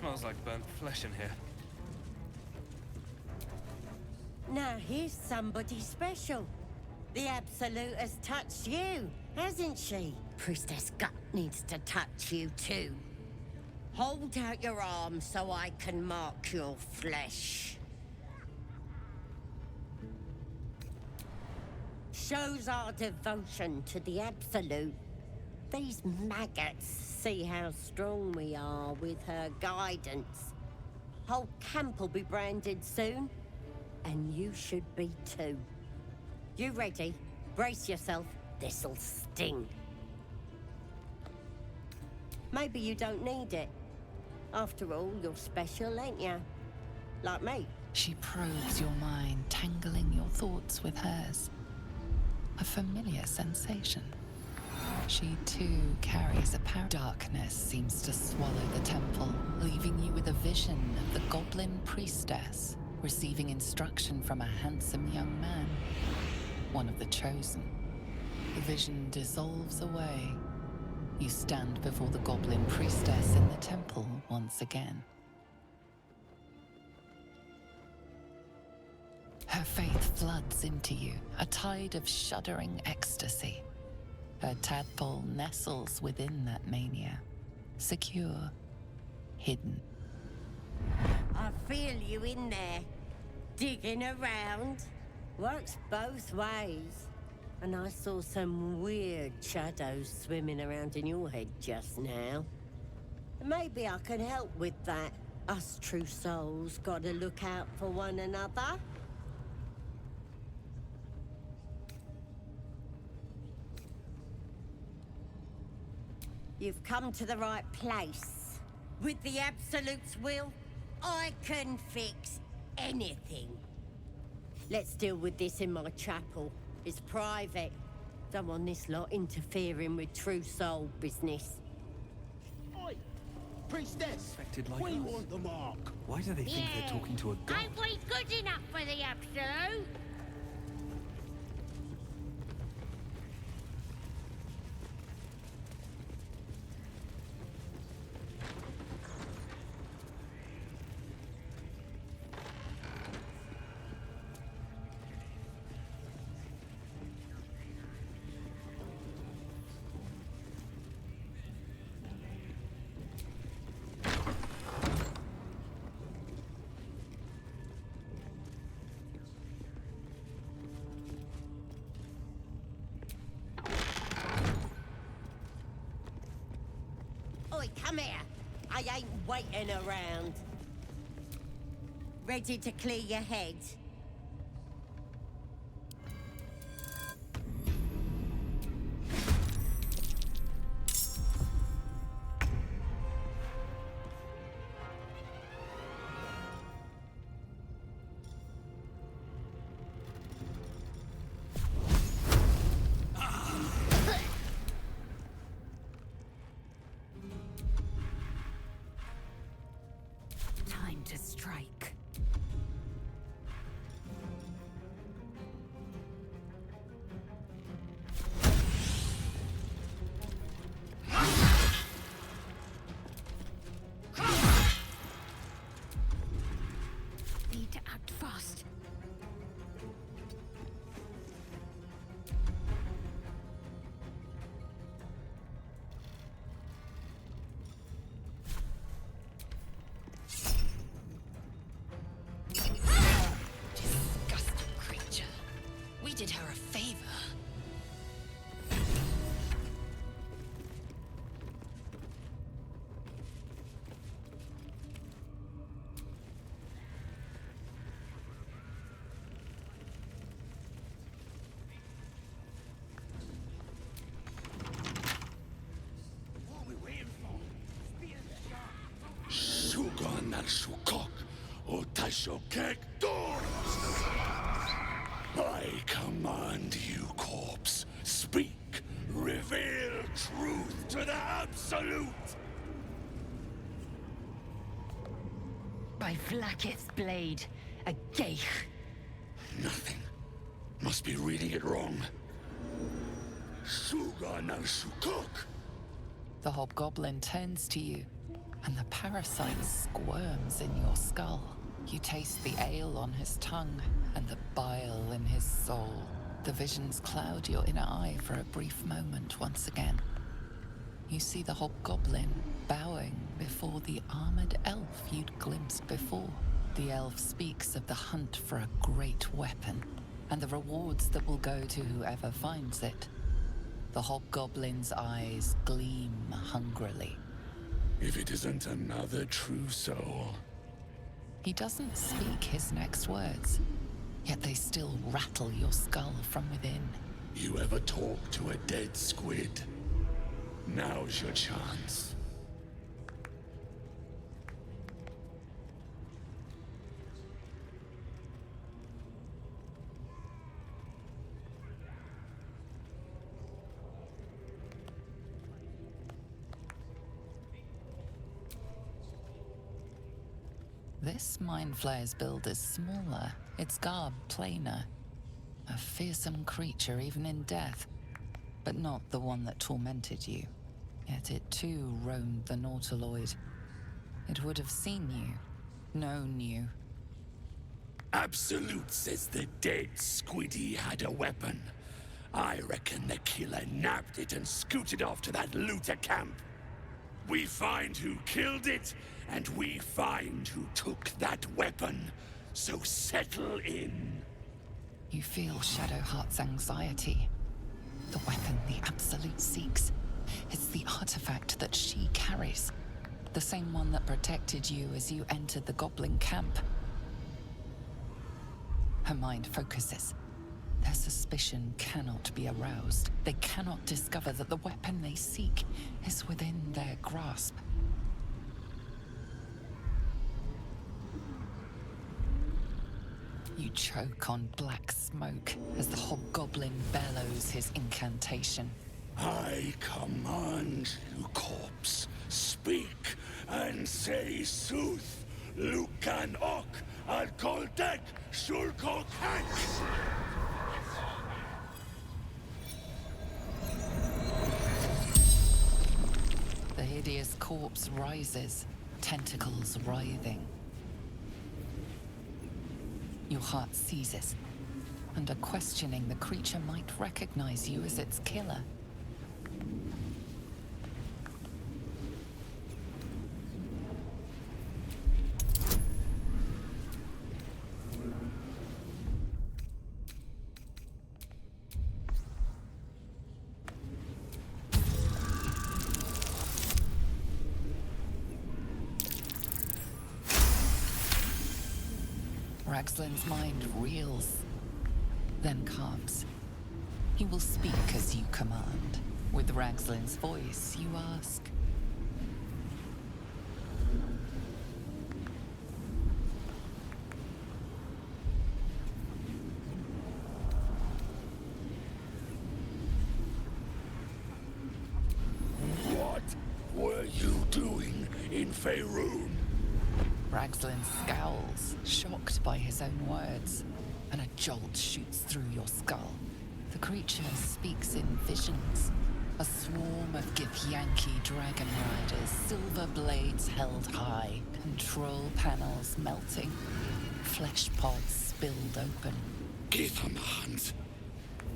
Smells like burnt flesh in here. Now here's somebody special. The Absolute has touched you, hasn't she? Priestess Gut needs to touch you too. Hold out your arm so I can mark your flesh. Shows our devotion to the Absolute. These maggots see how strong we are with her guidance. Whole camp will be branded soon, and you should be too. You ready? Brace yourself. This'll sting. Maybe you don't need it. After all, you're special, ain't you? Like me. She probes your mind, tangling your thoughts with hers. A familiar sensation. She too carries a power. Darkness seems to swallow the temple, leaving you with a vision of the Goblin priestess receiving instruction from a handsome young man, one of the chosen. The vision dissolves away. You stand before the Goblin priestess in the temple once again. Her faith floods into you, a tide of shuddering ecstasy. Her tadpole nestles within that mania, secure, hidden. I feel you in there, digging around. Works both ways. And I saw some weird shadows swimming around in your head just now. Maybe I can help with that. Us true souls gotta look out for one another. You've come to the right place. With the Absolute's will, I can fix anything. Let's deal with this in my chapel. It's private. Don't want this lot interfering with true soul business. Oi! Priestess! Affected like we us. want the mark! Why do they think they're talking to a god? Ain't we good enough for the Absolute? Oi, come here. I ain't waiting around. Ready to clear your head? Time to strike. Need to act fast. Disgusting creature. We did her a favor. What are we waiting for? Spear the shot! Sugan al Shukok, Otashokek Doors! I command you, corpse. Speak. Reveal truth to the Absolute! By Vlaakith's blade, a geich. Nothing. Must be reading it wrong. Sugan al Shukok! The hobgoblin turns to you, and the parasite squirms in your skull. You taste the ale on his tongue and the bile in his soul. The visions cloud your inner eye for a brief moment once again. You see the hobgoblin bowing before the armored elf you'd glimpsed before. The elf speaks of the hunt for a great weapon and the rewards that will go to whoever finds it. The hobgoblin's eyes gleam hungrily. If it isn't another true soul. He doesn't speak his next words, yet they still rattle your skull from within. You ever talk to a dead squid? Now's your chance. This Mind Flayer's build is smaller, its garb plainer. A fearsome creature even in death, but not the one that tormented you. Yet it too roamed the Nautiloid. It would have seen you, known you. Absolute says the dead squiddy had a weapon. I reckon the killer nabbed it and scooted off to that looter camp. We find who killed it, and we find who took that weapon. So settle in. You feel Shadowheart's anxiety. The weapon the Absolute seeks. It's the artifact that she carries. The same one that protected you as you entered the Goblin camp. Her mind focuses. Their suspicion cannot be aroused. They cannot discover that the weapon they seek is within their grasp. You choke on black smoke as the hobgoblin bellows his incantation. I command you, corpse, speak and say sooth. Lucan ok, al koldek, shulkok hank. The hideous corpse rises, tentacles writhing. Your heart seizes. Under questioning, the creature might recognize you as its killer. Ragslin's mind reels, then calms. He will speak as you command. With Ragslin's voice, you ask. What were you doing in Faerun? Ragslin scowls, shocked by his own words, and a jolt shoots through your skull. The creature speaks in visions. A swarm of Githyanki dragon riders, silver blades held high, control panels melting, flesh pods spilled open. Give 'em a hunt.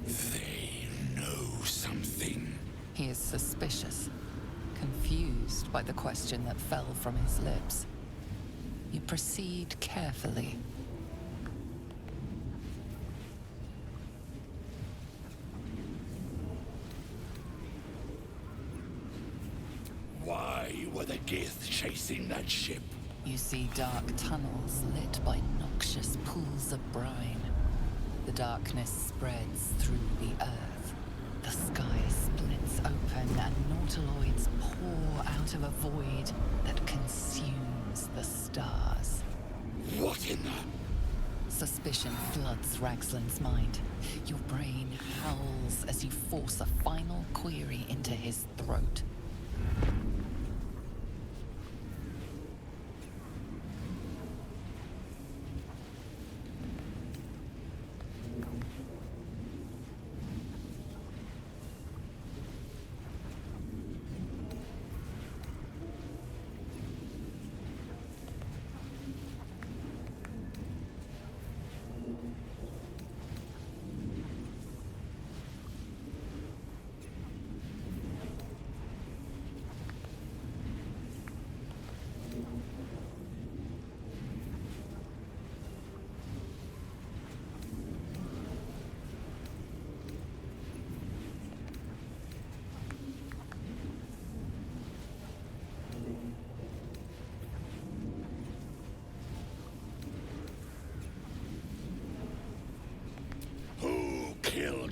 They know something. He is suspicious, confused by the question that fell from his lips. You proceed carefully. Why were the Gith chasing that ship? You see dark tunnels lit by noxious pools of brine. The darkness spreads through the earth. The sky splits open and nautiloids pour out of a void that consumes the stars. What in the... Suspicion floods Ragslin's mind. Your brain howls as you force a final query into his throat.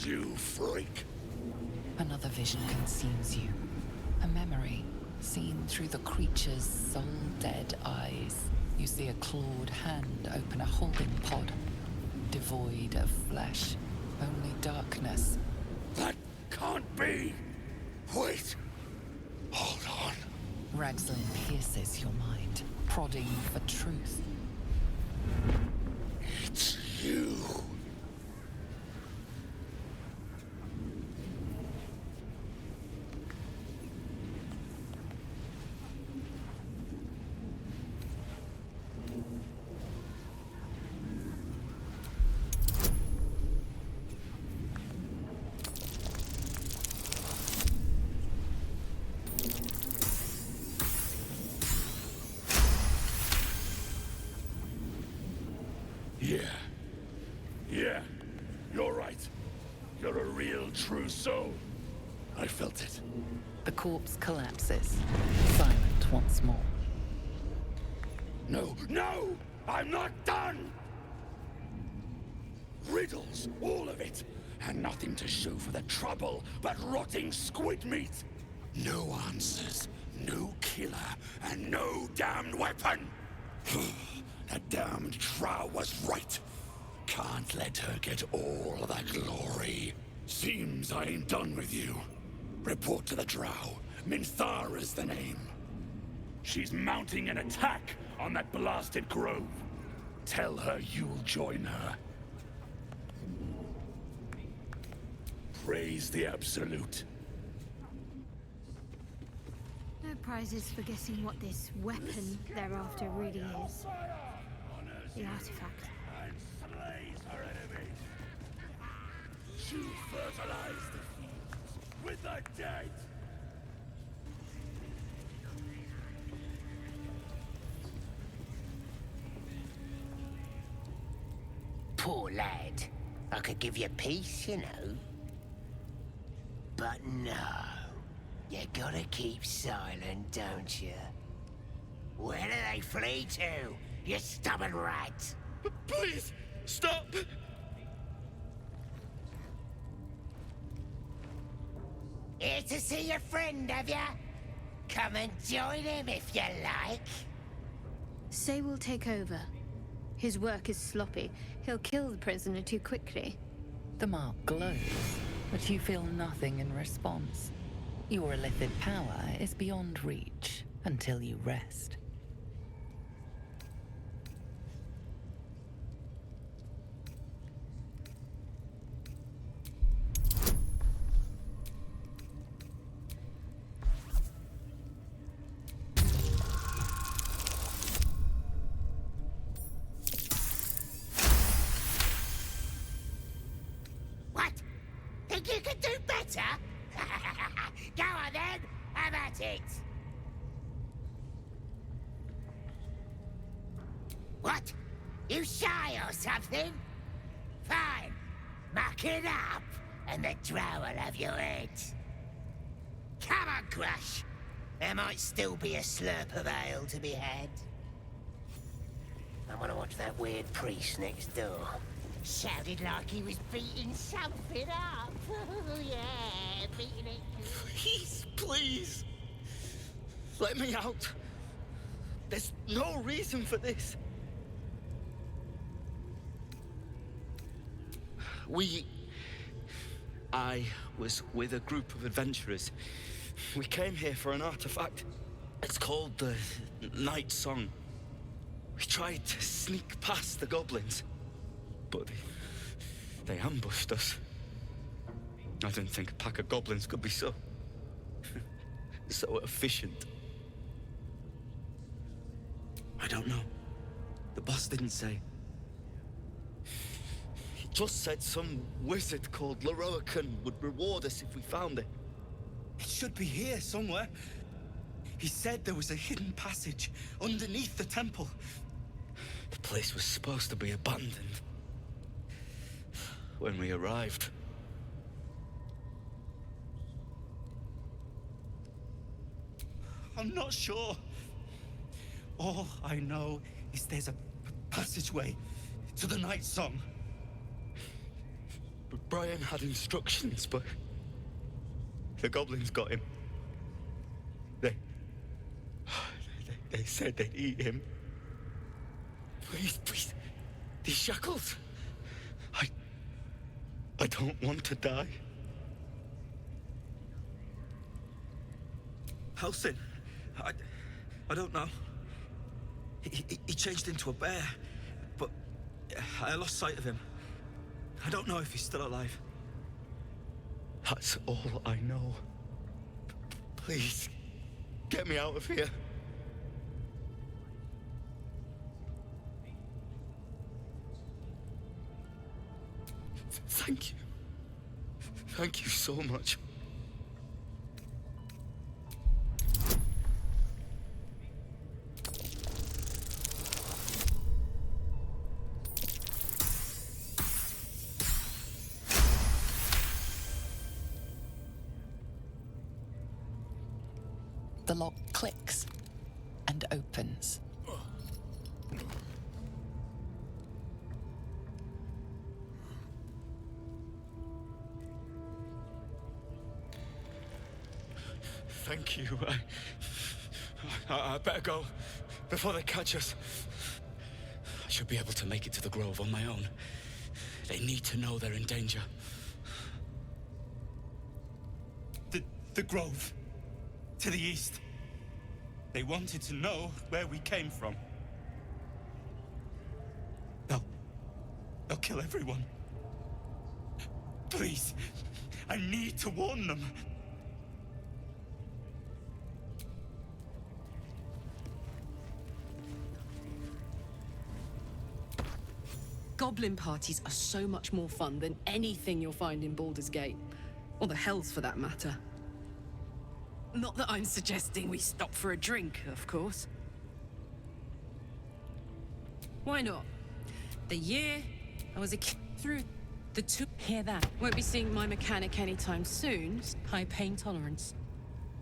told you, freak. Another vision consumes you. A memory seen through the creature's soul-dead eyes. You see a clawed hand open a holding pod, devoid of flesh, only darkness. That can't be. Wait. Hold on. Ragzlin pierces your mind, prodding for truth. It's you. Yeah, you're right. You're a real, true soul. I felt it. The corpse collapses, silent once more. No, I'm not done! Riddles, all of it, and nothing to show for the trouble but rotting squid meat. No answers, no killer, and no damned weapon. That damned Drow was right. Can't let her get all of that glory. Seems I ain't done with you. Report to the Drow. Minthara's the name. She's mounting an attack on that blasted grove. Tell her you'll join her. Praise the Absolute. No prizes for guessing what this weapon they're after really is. The artifact. And slays her enemies. To fertilize the fields with the dead. Poor lad. I could give you peace, you know. But no. You gotta keep silent, don't you? Where do they flee to, you stubborn rat? Please, stop! Here to see your friend, have ya? Come and join him if you like. Say will take over. His work is sloppy. He'll kill the prisoner too quickly. The mark glows, but you feel nothing in response. Your illithid power is beyond reach until you rest. What? Think you could do better? Go on then, have at it! What? You shy or something? Fine, muck it up, and the drow will have your head. Come on, Crush. There might still be a slurp of ale to be had. I want to watch that weird priest next door. Sounded like he was beating something up. Yeah, beating it. Please, please. Let me out. There's no reason for this. I was with a group of adventurers. We came here for an artifact. It's called the Night Song. We tried to sneak past the goblins, but they ambushed us. I didn't think a pack of goblins could be so efficient. I don't know. The boss didn't say. He just said some wizard called Leroican would reward us if we found it. It should be here somewhere. He said there was a hidden passage underneath the temple. The place was supposed to be abandoned. When we arrived, I'm not sure. All I know is there's a passageway to the Night Song. Brian had instructions, but the goblins got him. They said they'd eat him. Please, these shackles. I don't want to die. Halsin, I don't know. He changed into a bear, but I lost sight of him. I don't know if he's still alive. That's all I know. Please, get me out of here. Thank you. Thank you so much. The lock clicks and opens. Thank you. I better go before they catch us. I should be able to make it to the Grove on my own. They need to know they're in danger. The Grove. To the east. They wanted to know where we came from. They'll kill everyone. Please, I need to warn them. Goblin parties are so much more fun than anything you'll find in Baldur's Gate. Or the Hells, for that matter. Not that I'm suggesting we stop for a drink, of course. Why not? The year I was a kid through the two... Hear that? Won't be seeing my mechanic anytime soon. High pain tolerance.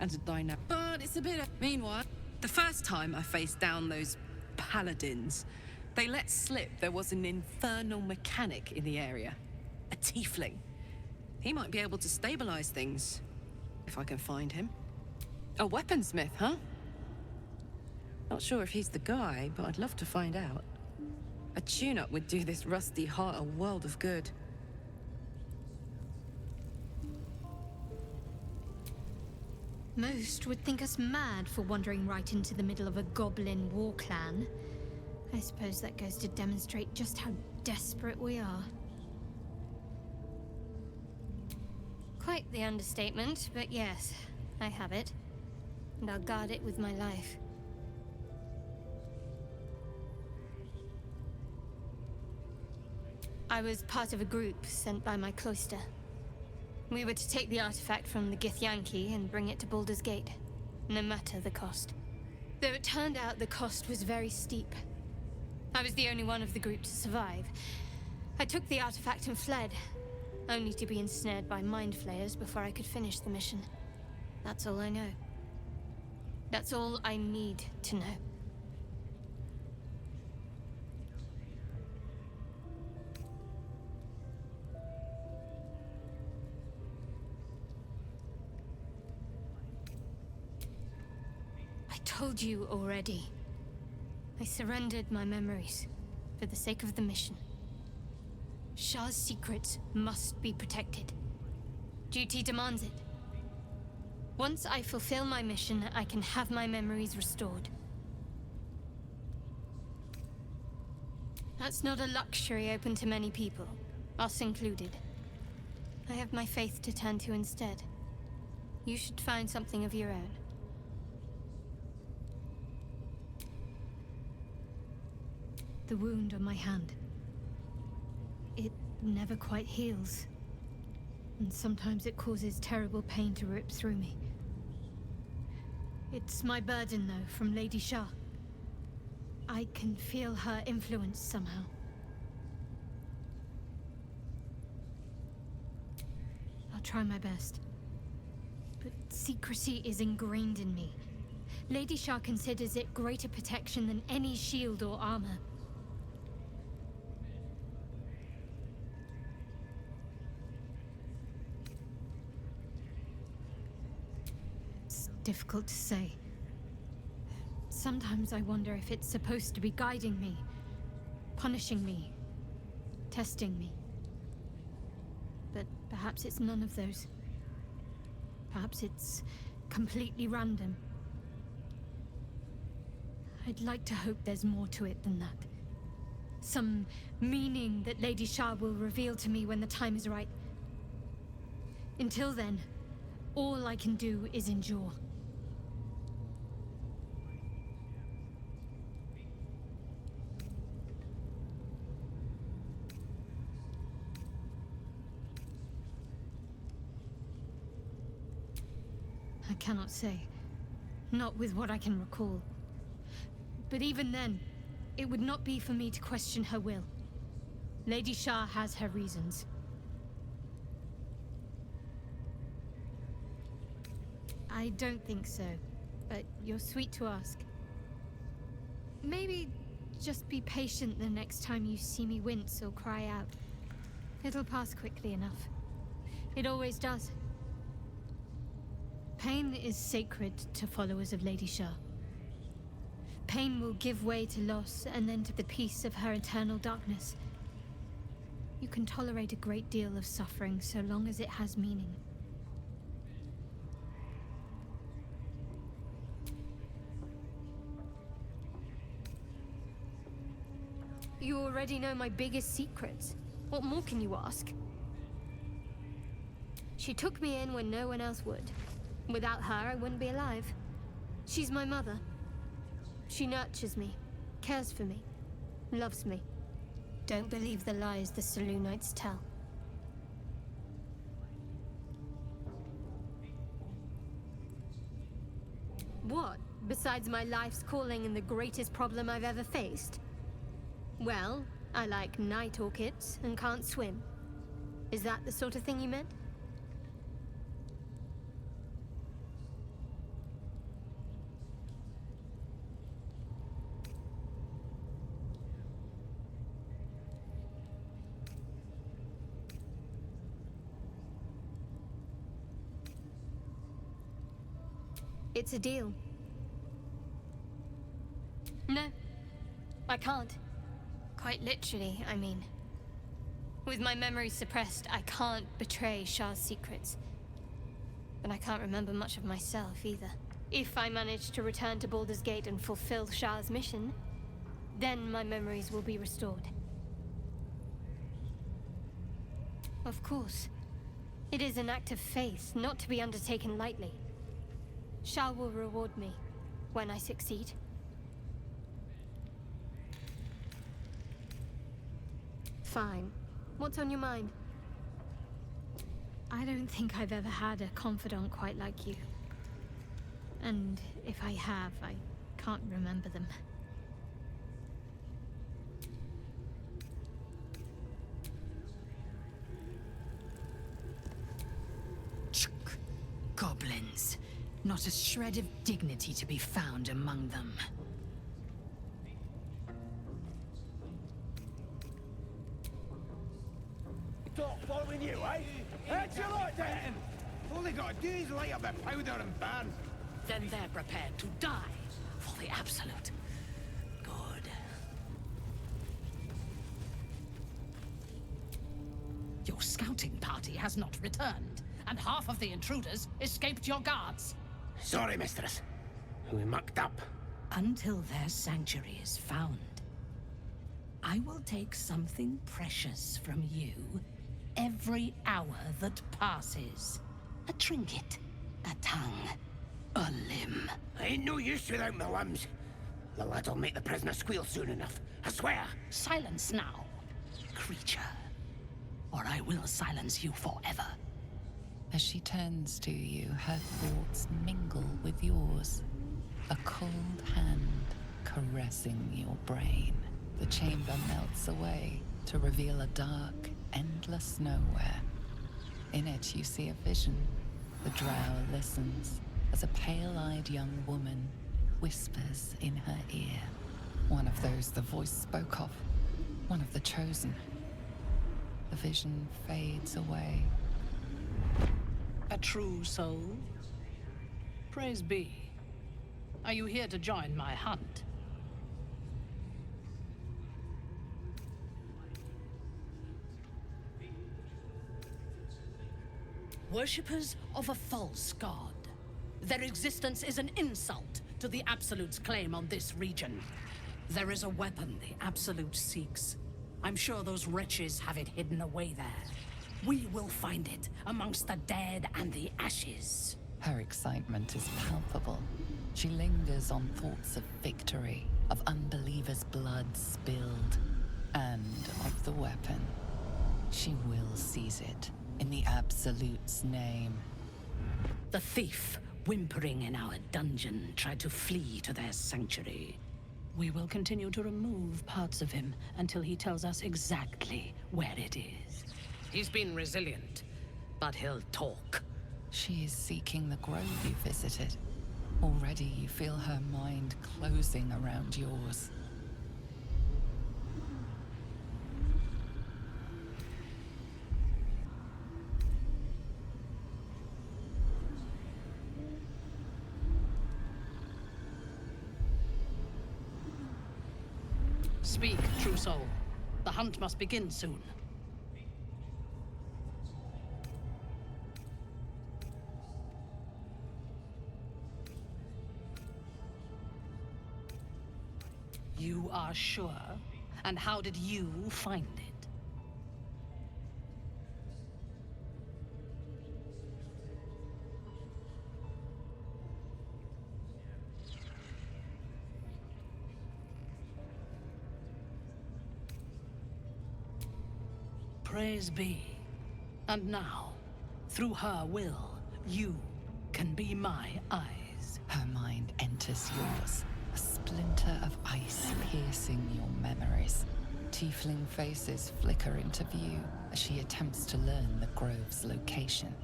And a dynamic. But it's a bit of... Meanwhile, the first time I faced down those paladins, they let slip there was an infernal mechanic in the area. A tiefling. He might be able to stabilize things, if I can find him. A weaponsmith, huh? Not sure if he's the guy, but I'd love to find out. A tune-up would do this rusty heart a world of good. Most would think us mad for wandering right into the middle of a goblin war clan. I suppose that goes to demonstrate just how desperate we are. Quite the understatement, but yes, I have it. And I'll guard it with my life. I was part of a group sent by my cloister. We were to take the artifact from the Githyanki and bring it to Baldur's Gate, no matter the cost. Though it turned out the cost was very steep. I was the only one of the group to survive. I took the artifact and fled, only to be ensnared by mind flayers before I could finish the mission. That's all I know. That's all I need to know. I told you already. I surrendered my memories for the sake of the mission. Shah's secrets must be protected. Duty demands it. Once I fulfill my mission, I can have my memories restored. That's not a luxury open to many people, us included. I have my faith to turn to instead. You should find something of your own. The wound on my hand. It never quite heals. And sometimes it causes terrible pain to rip through me. It's my burden, though, from Lady Shah. I can feel her influence somehow. I'll try my best. But secrecy is ingrained in me. Lady Shah considers it greater protection than any shield or armor. difficult to say. Sometimes I wonder if it's supposed to be guiding me, punishing me, testing me. But perhaps it's none of those. Perhaps it's completely random. I'd like to hope there's more to it than that. Some meaning that Lady Shah will reveal to me when the time is right. Until then, all I can do is endure. I cannot say. Not with what I can recall. But even then, it would not be for me to question her will. Lady Shah has her reasons. I don't think so, but you're sweet to ask. Maybe just be patient the next time you see me wince or cry out. It'll pass quickly enough. It always does. Pain is sacred to followers of Lady Shah. Pain will give way to loss and then to the peace of her eternal darkness. You can tolerate a great deal of suffering so long as it has meaning. You already know my biggest secrets. What more can you ask? She took me in when no one else would. Without her, I wouldn't be alive. She's my mother. She nurtures me, cares for me, loves me. Don't believe the lies the Selûnites tell. What, besides my life's calling and the greatest problem I've ever faced? Well, I like night orchids and can't swim. Is that the sort of thing you meant? It's a deal. No, I can't. Quite literally, I mean. With my memory suppressed, I can't betray Shah's secrets. But I can't remember much of myself either. If I manage to return to Baldur's Gate and fulfill Shah's mission, then my memories will be restored. Of course. It is an act of faith, not to be undertaken lightly. Shah will reward me when I succeed. Fine. What's on your mind? I don't think I've ever had a confidant quite like you. And if I have, I can't remember them. Goblins. Not a shred of dignity to be found among them. Stop following you, eh? How'd you like that? All they gotta do is light up their powder and burn. Then they're prepared to die for the Absolute. Good. Your scouting party has not returned, and half of the intruders escaped your guards. Sorry, mistress. We mucked up. Until their sanctuary is found, I will take something precious from you every hour that passes. A trinket, a tongue, a limb. I ain't no use without my limbs. The lad'll make the prisoner squeal soon enough, I swear. Silence now, creature, or I will silence you forever. As she turns to you, her thoughts mingle with yours. A cold hand caressing your brain. The chamber melts away to reveal a dark, endless nowhere. In it, you see a vision. The drow listens as a pale-eyed young woman whispers in her ear. One of those the voice spoke of. One of the chosen. The vision fades away. A true soul? Praise be. Are you here to join my hunt? Worshippers of a false god. Their existence is an insult to the Absolute's claim on this region. There is a weapon the Absolute seeks. I'm sure those wretches have it hidden away there. We will find it amongst the dead and the ashes. Her excitement is palpable. She lingers on thoughts of victory, of unbelievers' blood spilled, and of the weapon. She will seize it, in the Absolute's name. The thief, whimpering in our dungeon, tried to flee to their sanctuary. We will continue to remove parts of him until he tells us exactly where it is. He's been resilient, but he'll talk. She is seeking the grove you visited. Already you feel her mind closing around yours. Speak, true soul. The hunt must begin soon. You are sure? And how did you find it? Praise be. And now, through her will, you can be my eyes. Her mind enters yours, a splinter of ice piercing your memories. Tiefling faces flicker into view as she attempts to learn the grove's location.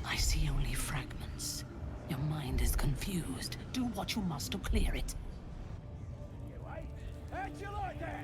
I see only fragments. Your mind is confused. Do what you must to clear it. You, eh? How'd you like that?